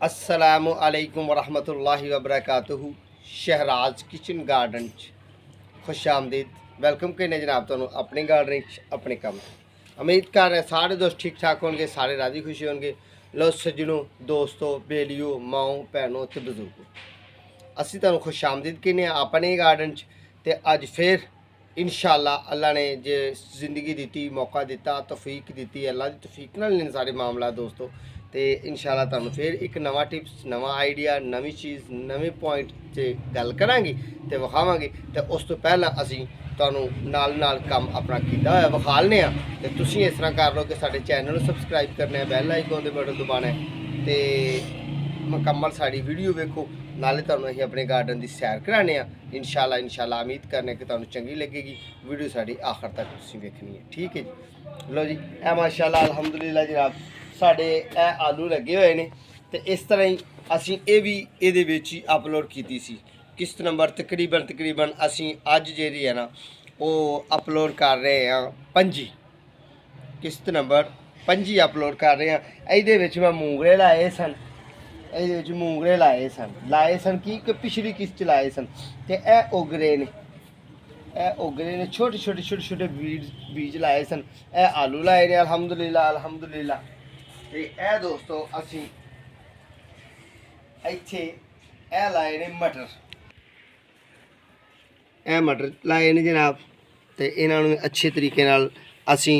अस्सलामु अलैकुम वरहमतुल्लाहि वबरकातुहू। शहराज किचन गार्डन खुश आमदीद। वेलकम करने जनाब तुहानू अपने गार्डन अपने कम। उम्मीद कर रहे सारे दोस्त ठीक ठाक होंगे, सारे राजी खुशी होंगे। लो सज्जनों, दोस्तों, बेलियो, माओ, भैनों ते बजुर्गों, असी तुहानू खुश आमदीद कहने अपने गार्डन ते अज फिर इंशाअल्लाह अल्लाह ने जे जिंदगी दी मौका दिता, तौफीक दी, अल्लाह की तौफीक नाल ने सारे मामला दोस्तों। तो इंशाअल्लाह तुहानू फिर एक नवा टिप्स, नवा आइडिया, नवी चीज़, नवे पॉइंट से गल करांगे तो विखावांगे। तो उस तो पहला असी तुहानू नाल नाल काम अपना कीता होया विखालने आ। ते तुसीं इस तरह कर लो कि साडे चैनल सबसक्राइब करना है, बैल आइकन दे बटन दबाना है ते मुकम्मल साड़ी वीडियो वेखो। नाले तुहानू असीं अपने गार्डन की सैर कराने इंशाअल्लाह उम्मीद करने कि तुहानू चंगी लगेगी वीडियो। साड़ी आखिर तक तुसीं वेखनी है, ठीक है जी। लो जी, ए माशाअल्लाह अल्हम्दुलिल्लाह जनाब साढ़े आलू लगे हुए हैं। तो इस तरह ही असी ये भी ये अपलोड की सी। किस्त नंबर तकरीबन असी अज जी है ना वो अपलोड कर रहे हैं 5 किस्त नंबर 5 अपलोड कर रहे हैं। ये मैं मूंगरे लाए सन, ये मूंगरे लाए सन कि पिछली किस्त लाए सन। तो यह उगरे ने छोटे छोटे बीज लाए सन। यह आलू लाए ने अल्हम्दुलिल्लाह। तो यह दोस्तों असी इत्थे ए लाए ने मटर, ए मटर लाए ने जनाब। तो इन्होंने अच्छे तरीके नाल असी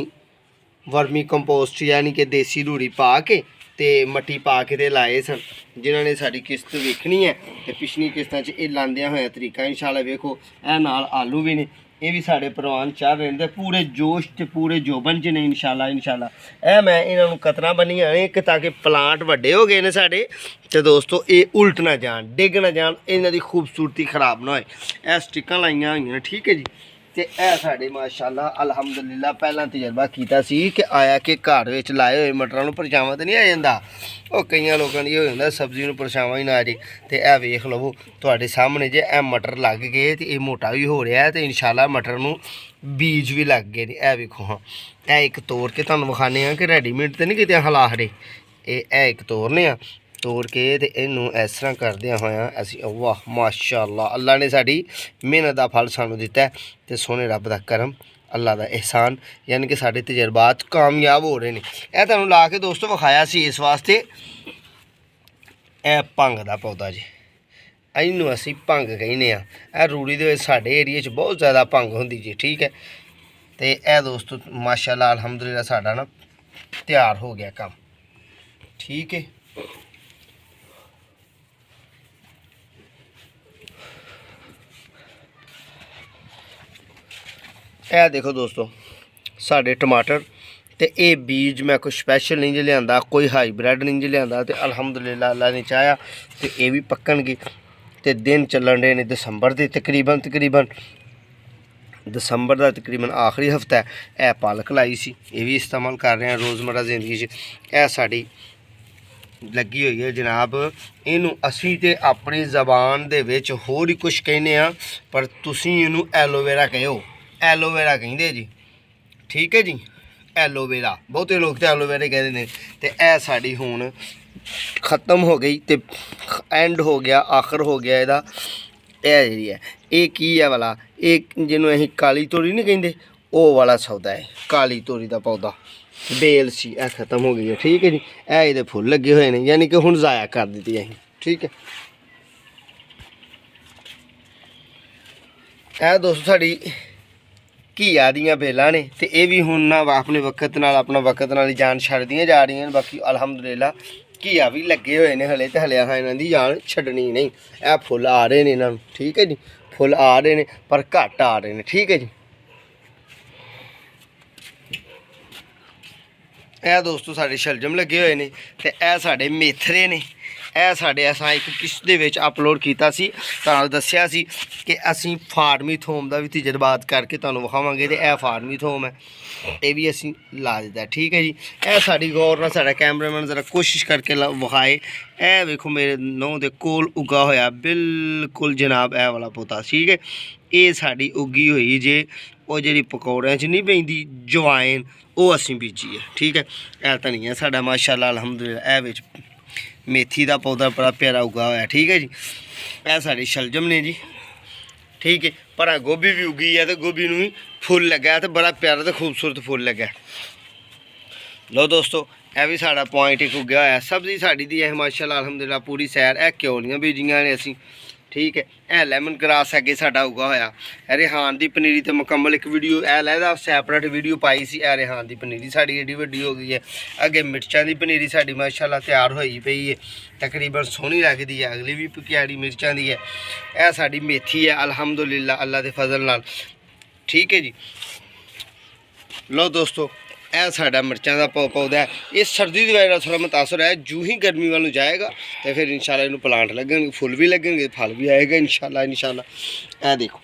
वर्मी कंपोस्ट यानी कि देसी रूड़ी पा के ते मट्टी पा के ते लाए सन। जिन्होंने साड़ी किस्त वेखनी है तो पिछली किस्तां च ये लांदियां होया तरीका इंशाअल्लाह वेखो। ए नाल आलू भी ने, ये भी साढ़े परवान चढ़ रहे हैं पूरे जोश ते पूरे जोबन च ने इंशाअल्लाह। ए मैं इन्होंने कतरा बनिया कि ताकि प्लांट वड्डे हो गए ने साढ़े तो दोस्तों ये उल्ट ना जान, डिग ना जान, इन्हां दी खूबसूरती खराब ना होए। ए स्टिकां लाइयां होईयां, ठीक है जी। तो यह साढ़े माशाअल्लाह अल्हम्दुलिल्लाह पहला तजर्बा किया कि आया कि घर में लाए हुए मटरों परछावां तो नहीं आ जाता। वो कई लोगों की हो जाता सब्जी में परछावां ही ना आ जाए। तो यह वेख लवो तुहाडे सामने जे ए मटर लग गए तो ये मोटा भी हो रहा है। तो इंशाअल्लाह मटर में बीज भी लग गए। यह वेखो, हाँ यह एक तोड़ के तुहानूं विखाने कि रेडीमेड तो नहीं किते हला खड़े। ये एक तोड़ने तोड़ के तो इनू इस तरह करदियां होया असी वाह माशाअल्लाह अल्लाह ने साड़ी मेहनत का फल सानू दिता है। तो सोने रब का करम, अल्लाह का एहसान, यानी कि साढ़े तजर्बात कामयाब हो रहे हैं। यह तुहानूं ला के दोस्तों विखाया सी इस वास्ते। यह भंग का पौधा जी, इनू असी भंग कहने आ। रूड़ी दे साडे एरिए च बहुत ज़्यादा भंग होंदी जी, ठीक है। तो यह दोस्तों माशाअल्लाह अल्हम्दुलिल्लाह साडा ना तैयार हो गया काम, ठीक है। यह देखो दोस्तों साढ़े टमाटर, तो ये बीज मैं कोई स्पैशल नहीं लिया, कोई हाईब्रिड नहीं लिया। तो अल्हम्दुलिल्लाह अल्लाह ने चाहा तो ये भी पक्कणगे। तो दिन चलन रहे हैं दिसंबर के तकरीबन दिसंबर का तकरीबन आखिरी हफ्ता है। यह पालक लाई सी, ये भी इस्तेमाल कर रहे हैं रोज़मर्रा जिंदगी। यह साड़ी लगी हुई है जनाब। इनू असी तो अपनी जबान दे विच होर ही कुछ कहने पर तुसीं इनू एलोवेरा कहो, एलोवेरा कहिंदे जी, ठीक है जी। एलोवेरा बहुते लोग तो एलोवेरा कहते हैं। तो यह साड़ी हुण खत्म हो गई, तो एंड हो गया, आखिर हो गया ਇਹਦਾ। यह जी है ये की है वाला, एक जिन्हों असीं काली तोरी नहीं कहिंदे वो वाला सौदा है। काली तोरी का पौधा बेल सी यह खत्म हो गई है, ठीक है जी। ये फुल लगे हुए हैं, यानी कि हुण ज़ाया कर दी असीं, ठीक है। यह दोस्तों साड़ी घीआ दियां बेलां ने, तो ये भी हुण ना अपने वक्त नाल जान छड्डदियां जा रही हैं। बाकी अल्हम्दुलिल्लाह घीआ भी लगे हुए हैं हले, तो हले असां इन्हां दी जान छड्डनी नहीं। यह फुल आ रहे हैं इन्हां, ठीक है जी, फुल आ रहे हैं पर घट आ रहे हैं, ठीक है जी। यह दोस्तों साढ़े शलजम लगे हुए हैं। तो यह साढ़े मेथरे ने, यह साढ़े असां एक किस्त दे विच अपलोड किया सी, तुहानूं दस्सिया सी कि असीं फार्मी थोम का भी तजर्बात करके तुहानूं विखावांगे। तो यह फार्मी थोम है, ये भी असीं ला दिता, ठीक है जी। यह साड़ी गौर नाल साडा कैमरामैन जरा कोशिश करके विखाए। यह वेखो मेरे नौं दे कोल उगा होया बिल्कुल जनाब यह वाला पौधा, ठीक है। ये साड़ी उगी हुई जे वो जी पकौड़ियां च नहीं पैंदी जवाइन, वो असीं बीजी है, ठीक है। यह धनिया साडा माशाअल्लाह अल्हम्दुलिल्लाह। यह मेथी का पौधा बड़ा प्यारा उगा होया। ठीक है जी, यह साड़ी शलजम ने जी। ठीक है, पर गोभी भी उगी है तो गोभी नूं भी फुल लगा है तो बड़ा प्यारा तो खूबसूरत फुल लगा। लो दोस्तों, यह भी साड़ा पॉइंट एक उगया होया। सब्जी साड़ी दी है माशाअल्लाह अल्हम्दुलिल्लाह पूरी सैर। यह क्योलियां बीजियां ने असीं। ठीक है, यह लैमन ग्रास अगे साडा उगा होया। रेहान की पनीरी तो मुकम्मल एक वीडियो अलहदा सैपरेट वीडियो पाई सी। रेहान की पनीरी साड़ी एडी वड्डी हो गई है। अगे मिर्चां की पनीरी साड़ी माशाअल्लाह तैयार होई पई है, तकरीबन सोहनी लगदी है। अगली भी क्यारी मिर्चां दी है। यह साड़ी मेथी है अल्हम्दुलिल्लाह अल्लाह के फजल नाल। ठीक है जी। लो दोस्तों, यह साड़ा मिर्चां का पौधा है। ये सर्दी की वजह थोड़ा मुतासर है। जू ही गर्मी वालों जाएगा तो फिर इंशाल्लाह इन्हू प्लांट लगन, फुल भी लगेंगे, फल भी आएगा इंशाल्लाह इंशाल्लाह। यह देखो,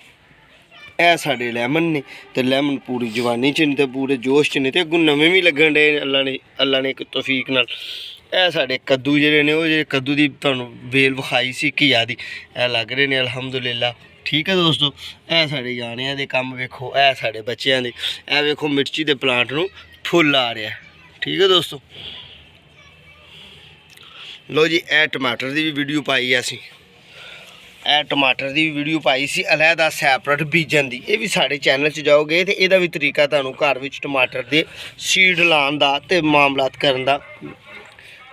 यह साढ़े लैमन ने तो लैमन पूरी जवानी च ने तो पूरे जोश च ने तो अगों नवे भी लगन डे अल्लाह ने एक तौफीक नाल। यह साढ़े कद्दू जेह्ड़े ने, वो जेह्ड़े कद्दू की तुहानूं बेल विखाई सी घिया दी, यह लग रहे हैं अल्हम्दुलिल्लाह। ठीक है दोस्तों, यह साढ़े जाने दे कम्म वेखो, यह साढ़े बच्चों दे। यह वेखो मिर्ची के प्लांट नूं फुल आ रहा है। ठीक है दोस्तों, लो जी, यह टमाटर की भी वीडियो पाई है असीं। यह टमाटर की भी वीडियो पाई सी अलहदा सैपरेट बीजन की। यह भी साढ़े चैनल च जाओगे तो यदा भी तरीका तुहानूं घर विच टमाटर के सीड लाने का ते मामलात करन दा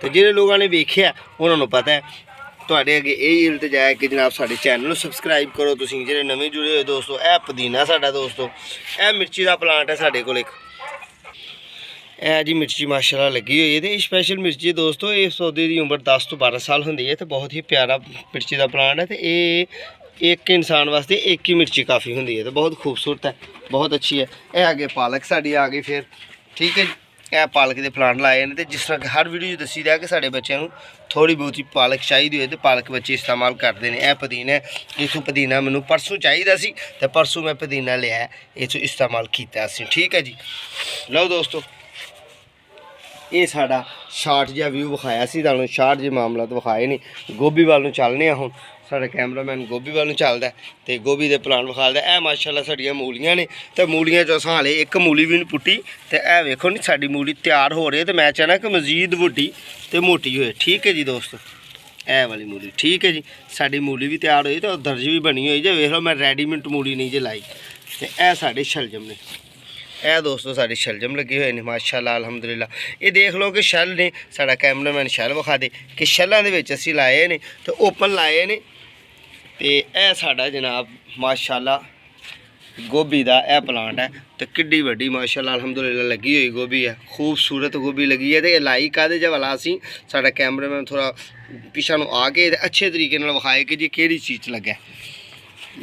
ते जिहड़े लोगों ने वेखिया उन्होंने पता है। तुहाडे अगे यही इल्तजा है कि जनाब साढ़े चैनल नूं सबसक्राइब करो। तुसीं जिहड़े नवें जुड़े हो दोस्तों, यह पुदीना साडा दोस्तों, यह मिर्ची का प्लांट है साढ़े कोल एक। यह जी मिर्ची माशाल्लाह लगी हुई है। तो स्पैशल मिर्ची दोस्तों, इस पौधे की उम्र 10 तो 12 साल होंगी है। तो बहुत ही प्यारा मिर्ची का प्लांट है। तो ये एक इंसान वास्ते एक ही मिर्ची काफ़ी होंगी है। तो बहुत खूबसूरत है, बहुत अच्छी है। यह आगे पालक साड़ी आ गई फिर। ठीक है, यह पालक के प्लांट लाए हैं। तो जिस तरह हर वीडियो दसी रहा कि साढ़े बच्चों को थोड़ी बहुत ही पालक चाहिए हो तो पालक बच्चे इस्तेमाल करते हैं। यह पुदीना है, इथों पुदीना मैनू परसों चाहिए सी तो परसों मैं पुदीना लिया इथों इस्तेमाल किया। ठीक है जी। लो दोस्तों, ये साड़ा शार्ट जिहा व्यू विखाया सी तुहानूं, शार्ट जे मामला तो विखाए नहीं। गोभी वालों चलने हुण साडा कैमरामैन गोभी वालों चलदा ते गोभी दे प्लांट विखालदा। ए माशाल्लाह साडियां मूलियां ने ते मूलियां चों असां हाले एक मूली भी नहीं पुट्टी ते ए वेखो नी साडी मूली तैयार हो रही है। ते मैं चाहना कि मजीद वड्डी ते मोटी होए। ठीक है जी दोस्तों, ए वाली मूली। ठीक है जी, साडी मूली भी तैयार होई ते दर्ज भी बनी हुई जे। वेख लो मैं रेडीमेड मूली नहीं जे लाई। ते ए साडे शलजम ने, यह दोस्तों साड़ी शलजम लगे हुए हैं माशाल्लाह अल्हम्दुलिल्लाह। ये देख लो कि शल ने साड़ा कैमरामैन शल विखा दे कि शलों के असीं लाए ने तो ओपन लाए ने। तो यह साड़ा जनाब माशाल्लाह गोभी का यह प्लांट है। तो किड्डी वड्डी माशाल्लाह अल्हम्दुलिल्लाह लगी हुई गोभी है, खूबसूरत गोभी लगी है। तो लाई काहदे च वाला असीं साड़ा कैमरामैन थोड़ा पिछा नूं आके अच्छे तरीके नाल विखाए कि जी केहड़ी चीज़ च लग्गा।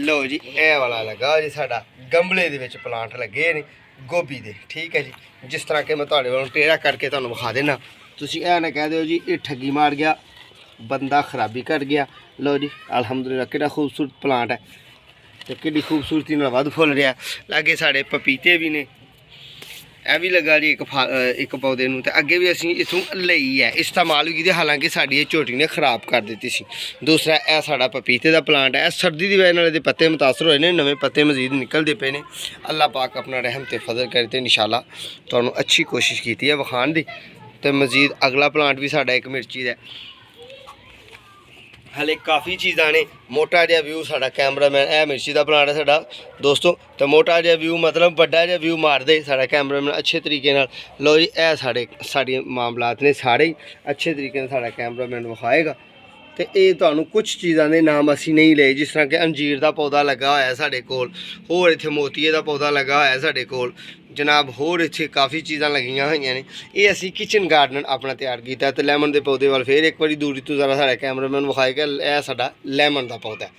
लो जी, यह वाला लगा जी साड़ा गमले दे विच प्लांट लगे ने गोभी दे। ठीक है जी, जिस तरह के मैं तुहाडे वालों टेढ़ा करके तुहानूं विखा देना, तुसीं ऐ ना कह दिओ जी ये ठगी मार गया, बंदा खराबी कर गया। लो जी अल्हम्दुलिल्लाह कितना खूबसूरत प्लांट है तो कितनी खूबसूरती नाल वध फुल रहा। लागे साढ़े पपीते भी ने, यह भी लगा जी एक पौधे नूं। ते अगे भी असीं इथों लई है, इस्तेमाल की। हालांकि साड़ी झोटी ने खराब कर दी सी। दूसरा यह साड़ा पपीते का प्लांट है। सर्दी की वजह नाल इहदे पत्ते मुतासर होए ने, नवे पत्ते मजीद निकलते पे ने। अल्लाह पाक अपना रहम ते फजल करे ते इंशाल्लाह तुहानूं अच्छी कोशिश की है विखाण दी। तो मजीद अगला प्लांट भी साड़ा एक मिर्ची का हले काफ़ी चीज़ां ने। मोटा जिहा व्यू साड़ा कैमरामैन यह मिर्ची का प्लांट है साड़ा दोस्तों। तो मोटा जिहा व्यू मतलब बड़ा जिहा व्यू मार दे साड़ा कैमरामैन अच्छे तरीके नाल। लो जी यह साढ़े मामलात ने सारे ही अच्छे तरीके नाल साड़ा कैमरामैन विखाएगा। तो ये तुहानूं कुछ चीज़ां दे नाम असीं नहीं ले, जिस तरह कि अंजीर का पौधा लगा होया साढ़े कोल, होर इत्थे मोतीए का पौधा लगा होया साढ़े कोल जनाब, होर इत्थे काफ़ी चीज़ां लगियां होईयां ने। ये असीं किचन गार्डन अपना तैयार किया। तो लैमन के पौधे वाल फिर एक बारी दूरी तो ज़रा साढ़ा कैमरामैन विखाएगा। यह साड़ा लैमन का पौधा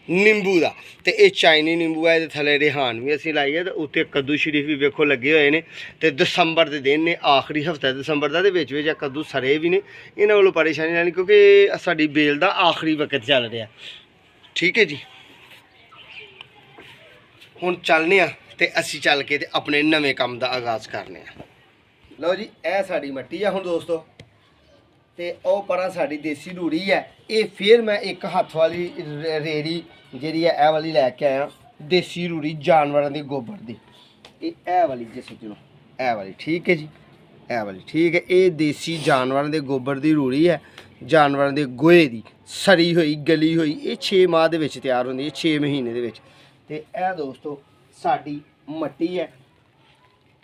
नींबू का। तो यह चाइनी नींबू है। थले रेहान भी असीं लाई है। तो उत्ते कद्दू शरीफ भी वेखो लगे हुए हैं। तो दिसंबर के दिन ने, आखिरी हफ्ता दिसंबर का, विच कद्दू सरे भी ने। इन्हों वालों परेशानी नहीं क्योंकि साड़ी बेल का आखिरी वक्त चल रहा। ठीक है जी, हुण चलने तो असीं चल के ते अपने नवें काम का आगाज़ करने। लो जी यह साड़ी मट्टी है हुण दोस्तों। तो वह परा साड़ी देसी रूड़ी है। ये फिर मैं एक हत्थ वाली रेड़ी जी है वाली लैके आया, देसी रूड़ी जानवरों के गोबर की। ये वाली जी सज्जनों, ए वाली। ठीक है जी, ए वाली ठीक है। ये देसी जानवरों के गोबर की रूड़ी है जानवरों के गोहे की सड़ी हुई गली हुई ये 6 माह के तैयार होंगी 6 महीने के दोस्तों साड़ी मट्टी है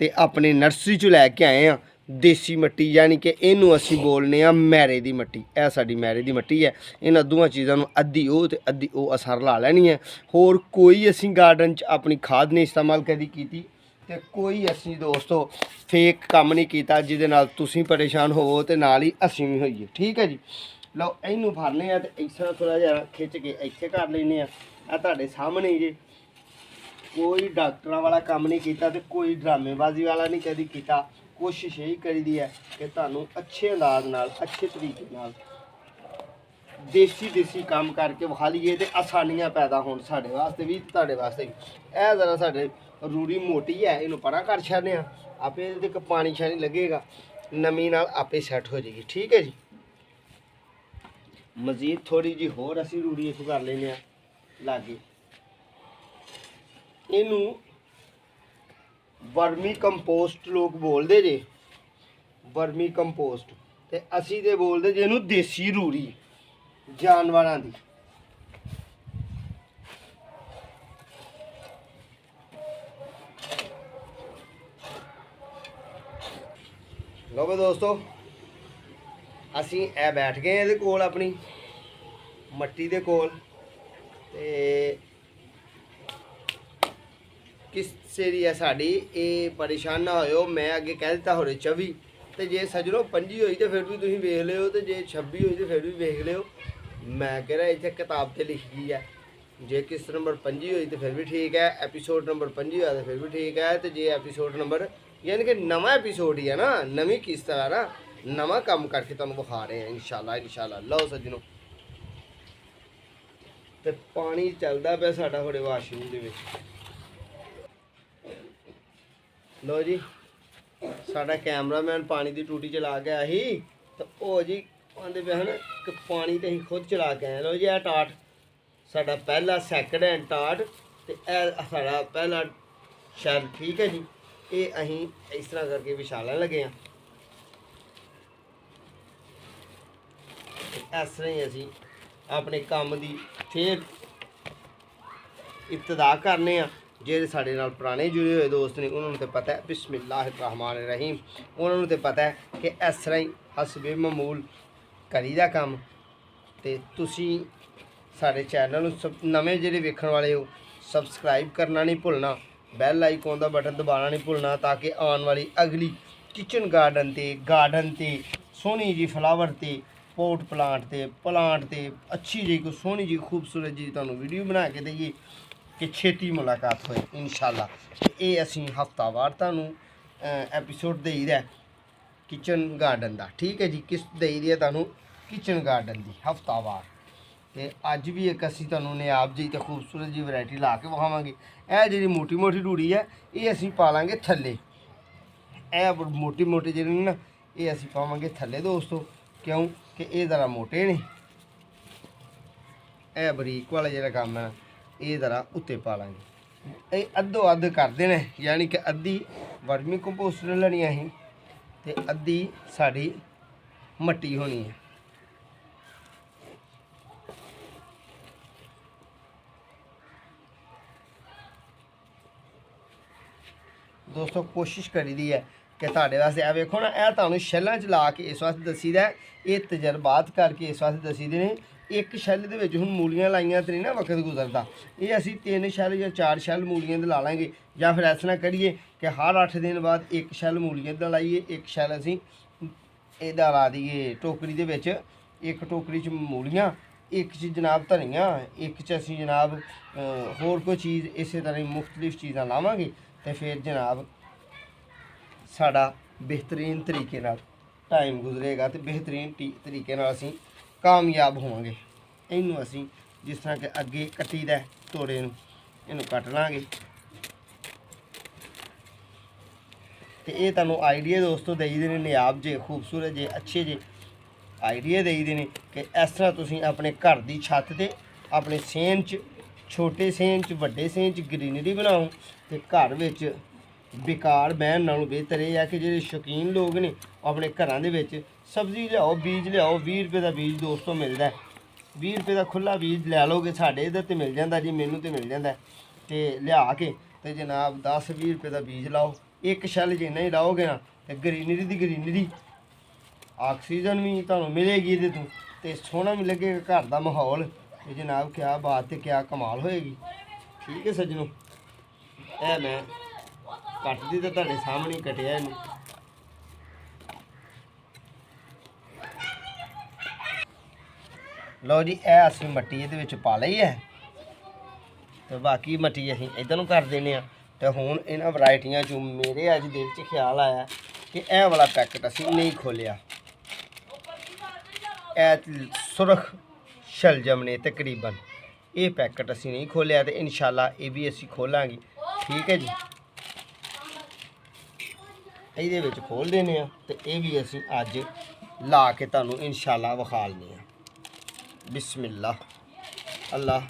तो अपने नर्सरी चो लैके आए हैं देसी मट्टी यानी कि इनू असी बोलने मैरे की मट्टी यह साड़ी मैरे की मट्टी है इन्होंने दोवां चीज़ों अद्धी वो तो अद्धी वो असर ला लैनी है होर कोई असी गार्डन च अपनी खाद नहीं इस्तेमाल कदी की ते कोई असी दोस्तों फेक काम नहीं किया जिहदे नाल तुसीं परेशान होवो ते नाल ही असीं भी होईए ठीक है जी। लो इनू फड़ने तो इस तरह थोड़ा जहा खिंच के इत्थे कर लेने तुहाडे सामने जी कोई डॉक्टरों वाला काम नहीं किया तो कोई ड्रामेबाजी वाला नहीं कभी किया कोशिश यही करी दी है कि तुहानू अच्छे अंदाज नाल अच्छे तरीके नाल देसी काम करके विखा लीए तो आसानियाँ पैदा हो साढ़े वास्ते भी तुहाडे वास्ते भी यह ज़रा साढ़े रूढ़ी मोटी है इनू परा कर छड्डने आपे एक पानी शानी लगेगा नमी नाल आपे सैट हो जाएगी ठीक है जी। मजीद थोड़ी जी होर असी रूढ़ी इस कर लेने लागे इनू वर्मी कंपोस्ट लोग बोलते जे वर्मी कंपोस्ट ते असी ते बोलते जे इनू देसी रूढ़ी जानवरां दी। लो भाई दोस्तों असी ए बैठ गए ये कोल अपनी मट्टी दे कोल ते किस सेरी है साड़ी ये परेशान ना हो मैं अगे कह दिता हो 24 तो जे सजनों 25 हुई तो फिर भी तुम वेख लियो तो जे 26 हुई तो फिर भी वेख लियो मैं कह रहा इतने किताब से लिखी है जे किस्त नंबर 25 हुई तो फिर भी ठीक है एपीसोड नंबर 25 हुआ तो फिर भी ठीक है तो जे एपीसोड नंबर यानी कि नवा एपीसोड ही है ना नवी किस्त है ना नवा काम करके तुम विखा रहे हैं इंशाल्लाह लो सज्जनों तो पानी चलता पे साडा थोड़े वाशरूम दे विच लो जी साडा कैमरामैन पानी की टूटी चला गया ही तो ओ जी आंदे पे हैं कि पानी तो अं खुद चला के आए लो जी टाट साडा पहला सैकंड हैंड टाट तो साडा पहला शैल ठीक है जी ये अहीं इस तरह करके विछालन लगे हैं इस तरह ही असी अपने काम की फिर इब्तदा करने जेह्ड़े साढ़े नाल पुराने जुड़े हुए दोस्त ने उन्होंने तो पता है बिस्मिल्लाहिर्रहमानिर्रहीम उन्होंने तो पता है कि इस तरह ही हसबे मामूल करीदा काम ते तुसी साढ़े चैनल नवे जेह्ड़े वेखण वाले हो सबसक्राइब करना नहीं भुलना बैल आइकॉन का बटन दबाना नहीं भुलना ताकि आने वाली अगली किचन गार्डन ते सोहनी जी फ्लावर ते पोट प्लांट ते अच्छी जी कोई सोहनी जी खूबसूरत जी तुहानू वीडियो बना के देइए कि छेती मुलाकात होए इंशाल्लाह ये असी हफ्तावार तुहानू एपीसोड देई दा किचन गार्डन का ठीक है जी किस देई दी है तुहानू किचन गार्डन की हफ्तावार तो अज भी एक असी तुहानू नियाब जी तो खूबसूरत जी वैरायटी ला के विखावांगे यह जी मोटी मोटी रूढ़ी है ये असी पा लांगे थल्ले ए मोटी मोटी जी ना ये असी पावांगे थल्ले दोस्तों क्यों कि ये ज़रा मोटे ने यह बरीक वाला जो काम है ये ज़रा उत्ते पा लांगे ये अद्धो अद्ध करते हैं यानी कि अद्धी वर्मी कंपोस्ट लैनी अं तो अद्धी साड़ी मट्टी होनी है। दोस्तों कोशिश करी दी है कि तुहाडे वास्ते आ वेखो ना यह तुहानू शैलों च ला के इस वास्ते दसी दा ये तजर्बात करके इस वास्ते दसी दे ने एक शैल दे विच हुण मूलियां लाइयां तो नहीं ना वक्त गुजरता ये असी 3 शैल या 4 शैल मूलियां दे ला लांगे या फिर ऐसा ना करिए कि हर 8 दिन बाद एक शैल मूलियां दा लाइए एक शैल असी इहदा ला दईए टोकरी दे विच एक टोकरी च मूलियां एक च जनाब धनिया एक च असी जनाब होर कोई चीज़ इस तरह मुख्तलिफ चीज़ां लावांगे तो फिर जनाब साड़ा बेहतरीन तरीके नाल टाइम गुजरेगा तो बेहतरीन तरीके नाल असीं कामयाब होवांगे। इनू असीं जिस तरह के अगे कट्टी दा तोड़े इनू कट लांगे तो ये तुहानू आइडिया दोस्तों देई देने नियाब जे खूबसूरत जे अच्छे जे आइडिया देई देने कि इस तरह तुसीं अपने घर की छत ते अपने सेन च छोटे सेन च वड्डे सेन च ग्रीनरी बनाओ तो घर विच बेकार बहन नालों बेहतर यह है कि जो शौकीन लोग ने अपने घरों के सब्जी लियाओ बीज लियाओ 20 रुपये का बीज दोस्तों मिलता है 20 रुपये का खुला बीज लै लोगे साढ़े इधर तो मिल जाता जी मैनू तो मिल जाता है तो लिया के तो जनाब 10-20 रुपये का बीज लाओ एक शैल जिन्ना ही लाओगे ना तो ग्रीनरी ऑक्सीजन भी तुहानू मिलेगी ये तो सोहना भी लगेगा घर का माहौल तो जनाब क्या बात है क्या कमाल होएगी। ठीक है सज्जनों ए मैं कटदी तो तुहाडे सामने ही कटिया इनू लो जी ए असीं मट्टी ये पा लई है तो बाकी मट्टी असीं इधर कर देने तो हुण इन्हां वैरायटियां चों मेरे अज दिल च ख्याल आया कि यह वाला पैकेट असीं नहीं खोलिया सुरख शलजम ने तकरीबन ये पैकेट असीं नहीं खोलिया तो इंशाल्लाह ये भी असीं खोलांगे। ठीक है जी ये खोल देने तो ये भी असीं अज ला के तुहानू इंशाल्लाह विखा लने बिस्मिल्लाह अल्लाह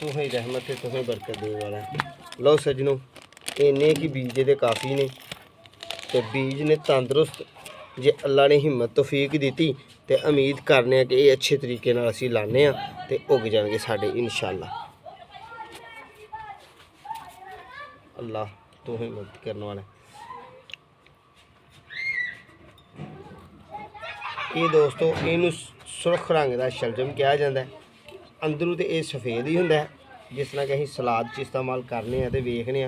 तुहें रहमत है तुहें बरकत देने वाला है। लो सजनों इन्ने की बीज ये काफ़ी ने तो बीज ने तंदुरुस्त जे अल्लाह ने हिम्मत तौफीक दी तो उम्मीद करने कि ये अच्छे तरीके नाल असीं लाने तो उग जाएंगे साढ़े इंशाल्लाह। अल्लाह तुहें मदद करने वाला ये दोस्तों इनू सुरख रंग का शलजम कहा जाता है अंदरों तो ये सफ़ेद ही होंदा है जिस तरह कि असीं सलाद च इस्तेमाल करने तो वेखने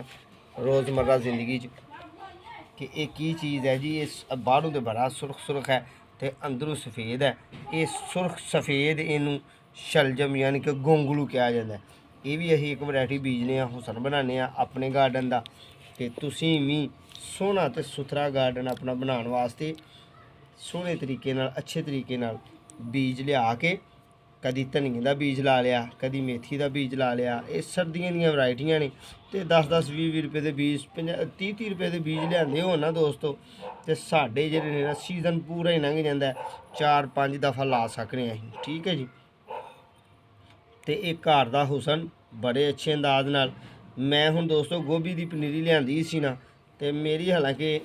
रोज़मर्रा जिंदगी कि ये की चीज़ है जी ये बाहरों तो बड़ा सुरख है तो अंदरों सफ़ेद है ये सुरख सफ़ेद इनू शलजम यानी कि गोंगलू कहा जाता है। ये भी असीं एक वैरायटी बीजने हुसन बनाने अपने गार्डन का तो तुसीं भी सोहना तो सुथरा गार्डन अपना बनाने वास्ते सोहने तरीके नाल अच्छे तरीके नाल बीज लिया के कदी धनिए का बीज ला लिया कदी मेथी का बीज ला लिया ये सर्दियों दी वैरायटियां ने तो 10-10 20-20 रुपये के बीज 30-30 रुपये के बीज लियाते हो ना दोस्तों तो साढ़े जेह्ड़े ने ना सीजन पूरा ही लंघ जाता है 4-5 दफ़ा ला सकने असीं। ठीक है जी तो एक घर का हुसन बड़े अच्छे अंदाज नाल मैं हुण दोस्तों गोभी की पनीरी लियांदी सी ना तो मेरी हालांकि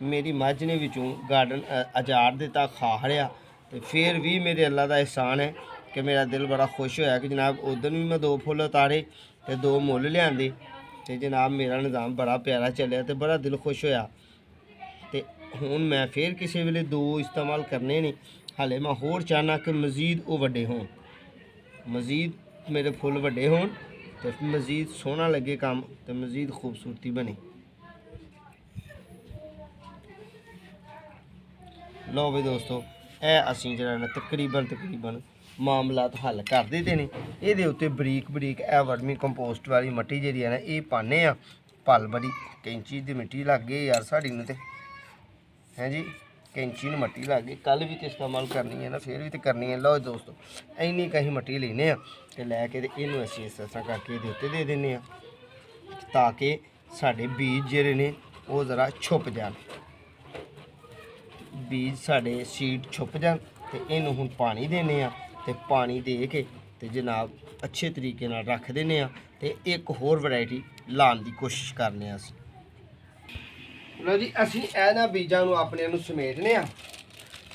मेरी मझ ने विचों गार्डन अचार दिता खा हड़िया तो फिर भी मेरे अल्लाह का एहसान है कि मेरा दिल बड़ा खुश होया कि जनाब उधर भी मैं 2 फुल उतारे तो 2 मुल लियांदे तो जनाब मेरा निज़ाम बड़ा प्यारा चलिया तो बड़ा दिल खुश होया तो हुण मैं फिर किसी वेले 2 इस्तेमाल करने ने हाले मैं होर चाहना कि मज़ीद वो वड्डे होण मज़ीद मेरे फुल वड्डे होण तो मज़ीद सोहना लगे काम तो मज़ीद खूबसूरती बने। लो भी दोस्तों ए असीं जिहड़ा तकरीबन मामलात हल कर दिते ने ये उत्ते बरीक ए वर्मी कंपोस्ट वाली मट्टी जी है ना ये पाने पल बड़ी कैंची की मिट्टी लग गई यार साड़ी नूं ते हैं जी कैंची नूं मट्टी लग गई कल भी तो इस्तेमाल करनी है ना फिर भी तो करनी है। लो दोस्तों इन्नी कहीं मट्टी लेने तो लैके इनू असीं इस तरह करके ये उत्ते दे देने ताकि साढ़े बीज जिहड़े ने वो ज़रा छुप जान बीज साढ़े सीड छुप जान तो इनू हुण पानी देने तो पानी दे के तो जनाब अच्छे तरीके नाल रख देने तो एक होर वैरायटी लाने की कोशिश करने असीं। लो जी असीं इन्हां बीजां नूं अपने नूं समेटने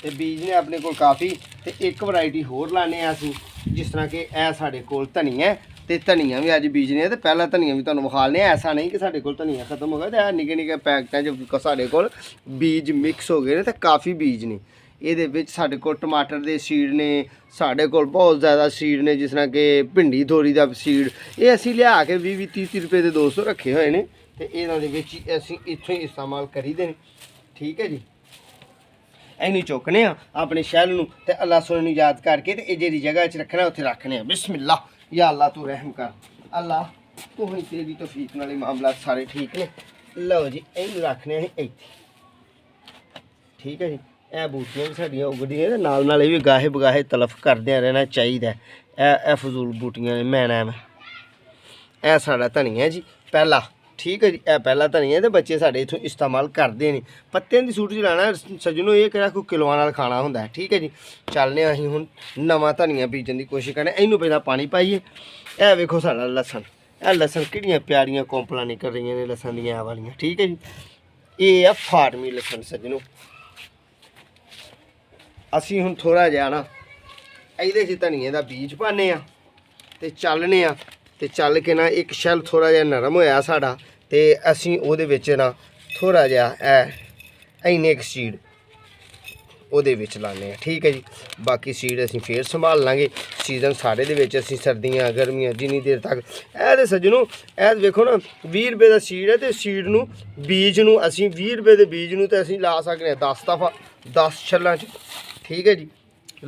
तो बीज ने अपने को काफ़ी तो एक वैरायटी होर लाने असीं जिस तरह कि यह साढ़े कोल धनिया तो धनिया भी अज बीजने तो पहला धनिया भी तुहानूं विखा लने ऐसा नहीं कि साढ़े कोल धनिया खत्म हो गया तो निक्के पैकेटां च साढ़े कोल बीज मिक्स हो गए ने तो काफ़ी बीज ने ये साढ़े कोल टमाटर के सीड ने साढ़े कोल बहुत ज़्यादा सीड ने जिस तरह कि भिंडी थोड़ी का सीड ये असीं लिया के 20-30 रुपये के 200 रखे हुए हैं तो इन्होंने असीं इत्थों ही इस्तेमाल करी देने। ठीक है जी इन्हूं चुकने अपने शैल नूं ते अल्लाह सोने नूं याद करके तो जी जगह च रखना उत्थे रखने बिस्मिल्लाह या अल्लाह तू रहम कर अल्लाह तू ही तेरी तौफीक नाल मामला सारे ठीक ने। लो जी इन्हूं रखने इत्थे। ठीक है जी यह बूटियां भी साडियां उगदियां नाल नाल भी गाहे बगाहे तलफ करदे रहना चाहिए ए फजूल बूटियां मैना ए साड़ा धनिया जी पहला। ठीक है जी ए पहला धनिया तो बच्चे साढ़े इत्थों इस्तेमाल करते हैं पत्तियां दी सूट च लाना सज्जनों ये किहड़ा कोई किलोआं नाल खाना हुंदा है। ठीक है जी चलने असीं हुण नवां धनिया बीजण की कोशिश करने इनू पहला पानी पाइए ए वेखो साड़ा लसन ਇਹ ਲਸਣ ਕਿਹੜੀਆਂ ਪਿਆਰੀਆਂ ਕੌਂਪਲਾਂ ਨਿਕਲ ਰਹੀਆਂ ਨੇ ਲਸਣ ਦੀਆਂ ਇਹ ਵਾਲੀਆਂ। ठीक है जी ये आ फार्मी लसन सज्जनों। ਅਸੀਂ ਹੁਣ ਥੋੜਾ ਜਿਹਾ ਨਾ ਇਹਦੇ 'ਚ ਧਨੀਏ ਦਾ ਬੀਜ ਪਾਉਂਦੇ ਆ ਤੇ ਚੱਲਨੇ ਆ ਤੇ ਚੱਲ ਕੇ ਨਾ ਇੱਕ ਸ਼ੈਲ ਥੋੜਾ ਜਿਹਾ ਨਰਮ ਹੋਇਆ ਸਾਡਾ ਤੇ ਅਸੀਂ ਉਹਦੇ ਵਿੱਚ ਨਾ ਥੋੜਾ ਜਿਹਾ ਇੰਨੇ ਕੁ ਸੀਡ ਉਹਦੇ ਵਿੱਚ ਲਾਣੇ ਆ। ਠੀਕ ਹੈ ਜੀ ਬਾਕੀ ਸੀਡ ਅਸੀਂ ਫੇਰ ਸੰਭਾਲ ਲਾਂਗੇ। ਸੀਜ਼ਨ ਸਾਰੇ ਦੇ ਵਿੱਚ ਅਸੀਂ ਸਰਦੀਆਂ ਗਰਮੀਆਂ ਜਿੰਨੀ ਦੇਰ ਤੱਕ ਇਹ ਤੇ ਸੱਜਣੋ ਇਹ ਵੇਖੋ ਨਾ 20 ਰੁਪਏ ਦਾ ਸੀਡ ਹੈ ਤੇ ਸੀਡ ਨੂੰ ਬੀਜ ਨੂੰ ਅਸੀਂ 20 ਰੁਪਏ ਦੇ ਬੀਜ ਨੂੰ ਤੇ ਅਸੀਂ ਲਾ ਸਕਦੇ ਹਾਂ 10 ਦਫਾ 10 ਛੱਲਾਂ 'ਚ। ठीक है जी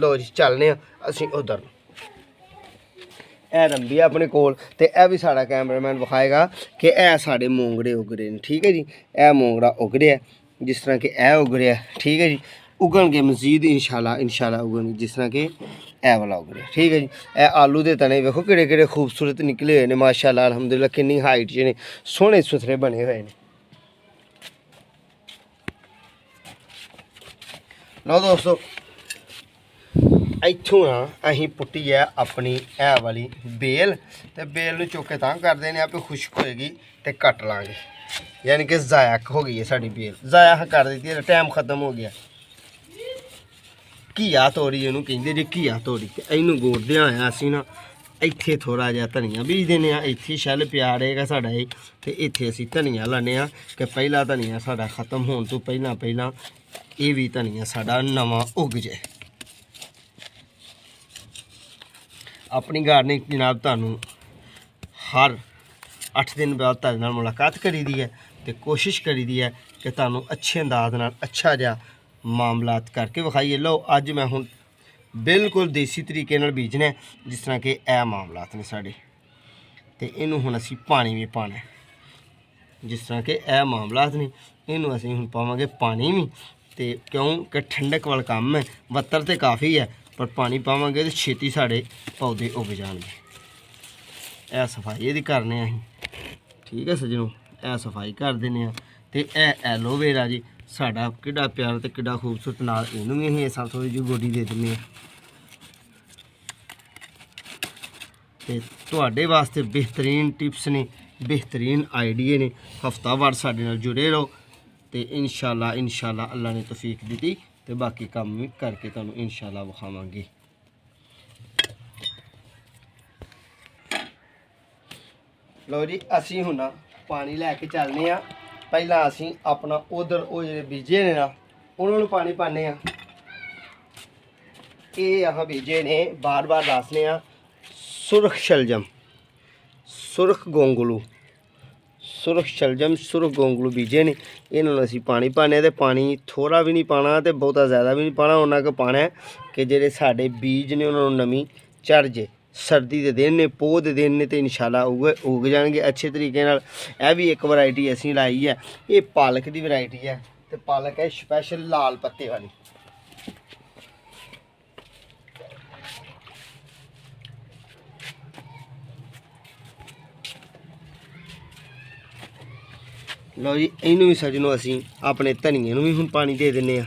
लो जी चलने असी उधर ए रंबी अपने कोल ते ए भी साड़ा कैमरामैन विखाएगा कि ए साढ़े मोंगड़े उग रहे हैं। ठीक है जी ए मोंगड़ा उग रहा है जिस तरह कि ए उग रहा है। ठीक है जी उगन के मजीद इंशाल्लाह उगन जिस तरह कि ए वाला उग रहा है। ठीक है जी ए आलू के तने वेखो किहड़े किहड़े खूबसूरत निकले हुए हैं माशाल्लाह अलहमदुलिल्लाह कितनी हाइट च ने सोहने सुथरे बने हुए हैं। लो दोस्तों ਇੱਥੋਂ ਨਾ ਅਸੀਂ ਪੁੱਟੀ ਹੈ ਆਪਣੀ ਇਹ ਵਾਲੀ ਬੇਲ ਤੇ ਬੇਲ ਨੂੰ ਚੁੱਕ ਕੇ ਤਾਂ ਕਰਦੇ ਨੇ ਆਪੇ ਖੁਸ਼ਕ ਹੋਏਗੀ ਤੇ ਕੱਟ ਲਾਂਗੇ ਯਾਨੀ ਕਿ ਜ਼ਾਇਆ ਹੋ ਗਈ ਹੈ ਸਾਡੀ ਬੇਲ ਜ਼ਾਇਆ ਕਰ ਦਿੱਤੀ ਹੈ ਟਾਈਮ ਖਤਮ ਹੋ ਗਿਆ। ਘੀਆ ਤੋੜੀ ਇਹਨੂੰ ਕਹਿੰਦੇ ਜੀ ਘੀਆ ਤੋੜੀ ਤੇ ਇਹਨੂੰ ਗੋੜਦਿਆਂ ਹੋਇਆ ਅਸੀਂ ਨਾ ਇੱਥੇ ਥੋੜਾ ਜਿਹਾ ਧਨੀਆ ਬੀਜ ਦਿੰਦੇ ਆ। ਇੱਥੇ ਛੱਲ ਪਿਆ ਰਹੇਗਾ ਸਾਡਾ ਇਹ ਤੇ ਇੱਥੇ ਅਸੀਂ ਧਨੀਆ ਲਾਉਂਦੇ ਆ ਕਿ ਪਹਿਲਾ ਧਨੀਆ ਸਾਡਾ ਖਤਮ ਹੋਣ ਤੋਂ ਪਹਿਲਾਂ ਇਹ ਵੀ ਧਨੀਆ ਸਾਡਾ ਨਵਾਂ ਉੱਗ ਜਾਏ। अपनी गार्डनिंग जनाब तुहानू हर 8 दिन बाद तुहाडे नाल मुलाकात करी दी है तो कोशिश करी दी है कि तुहानू अच्छे अंदाज नाल अच्छा जिहा मामलात करके विखाइए। लो अज मैं हुण बिल्कुल देसी तरीके नाल बीजना जिस तरह के ए मामलात ने साडे ते इनू हुण असीं पानी भी पाना जिस तरह के ए मामलात ने इनू असीं हुण पावांगे पानी भी ते क्यों कि ठंडक वाला काम है बत्तर तो काफ़ी है पर पानी पावांगे तो छेती साढ़े पौधे उग जाएंगे। ए सफाई यदि करने असीं ठीक है सज्जनों ए सफाई कर देने तो ए एलोवेरा जी साड़ा किड्डा प्यारा तो किड्डा खूबसूरत नाल इनू भी असीं इस थोड़ी जी गोडी दे दिंदे ते तुहाडे वास्ते बेहतरीन टिप्स ने बेहतरीन आइडिए ने हफ्तावार साडे नाल जुड़े रहो तो इंशाल्लाह अल्लाह ने तौफीक दी तो बाकी काम भी करके तुहानू इंशाल्लाह विखावांगे। लो जी असी हुण पानी लैके चलने पहला असी अपना उधर वो जो बीजे ने ना उन्होंने पानी पाने ये अह बीजे ने बार बार दसने सुरख शलजम सुरख गोंगलू सुरख शलजम सुरख गोंगलू बीजे ने इन्होंने असी पानी पाने तो पानी थोड़ा भी नहीं पाना तो बहुता ज़्यादा भी नहीं पाना उन्ना को पाना है कि जेडे साडे बीज ने उन्होंने नमी चढ़ जे। सर्दी के दिन ने पोह के दिन ने तो इंशाल्लाह उग जाएंगे अच्छे तरीके नाल। यह भी एक वैरायटी असी लाई है ये पालक की वैरायटी है तो पालक है स्पैशल लाल पत्ते वाली। लो जी इनू भी सजनों असी अपने धनिए भी हुण पानी दे दिंदे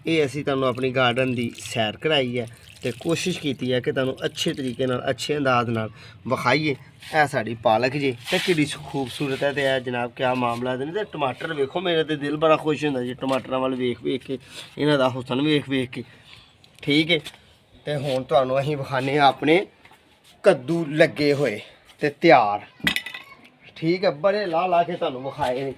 ये असी तुहानू अपनी गार्डन की सैर कराई है तो कोशिश की है कि तुहानू अच्छे तरीके नाल अच्छे अंदाज नाल विखाइए। है साड़ी पालक जी तो किड्डी खूबसूरत है तो यह जनाब क्या मामला ने तो टमाटर वेखो मेरा तो दिल बड़ा खुश होंदा जी टमाटरां वाल वेख के इन्हां दा हुसन वेख के। ठीक है तो हुण तुहानू असीं विखाने अपने कद्दू लगे हुए ते तैयार। ठीक है बड़े ला के तुहानू विखाए ने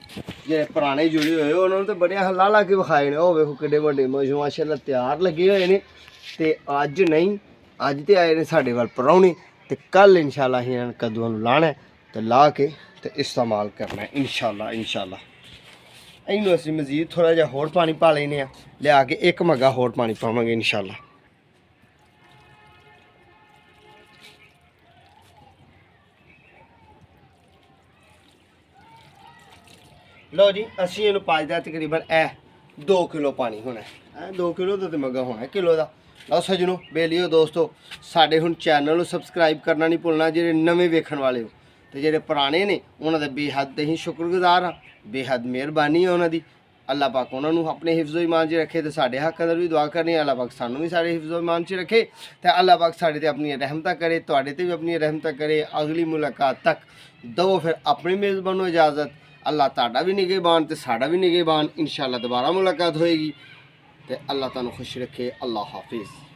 जे पुराने जुड़े हुए उन्होंने तो बड़े ला के विखाए ने। वो वेखो किड्डे वड्डे माशाअल्लाह तैयार लगे हुए ने ते अज नहीं अज तो आए ने साडे वाल परौने ते कल इंशाल्लाह असीं इन्हां कद्दूआं नूं लाना ते ला के ते इस्तेमाल करना है इंशाल्लाह। इनू असीं मजीद थोड़ा जिहा होर पानी पा लैने लिया के एक मग्गा होर पानी पावांगे इंशाल्लाह। लो जी असी इनू पा दिया तकरीबन 2 किलो पानी होना है 2 किलो का तो मग्गा होना है किलो का। लो सजनों बेलियो दोस्तों साडे हुण चैनल सबसक्राइब करना नहीं भुलना जेडे नवे वेखण वाले हो तो जेडे पुराने ने उन्होंने बेहद ही शुक्रगुजार हाँ बेहद मेहरबानी है उन्होंने अल्लाह पाक उन्होंने अपने हिफ्ज़ो ईमान च रखे तो साढ़े हक अंदर भी दुआ करनी अल्लाह पाक सानू भी सारे हिफ्ज़ो ईमान च रखे तो अल्लाह पाक साढ़े ते अपनी रहमत करे तुहाडे ते भी अपनी रहमत करे। अगली मुलाकात तक दो फिर अपनी मेज़बानों इजाज़त। अल्लाह तुहाडा भी निगहबान तो साड़ा भी निगहबान। इंशाअल्लाह दोबारा मुलाकात होएगी तो अल्लाह तुहानू खुश रखे। अल्लाह हाफिज़।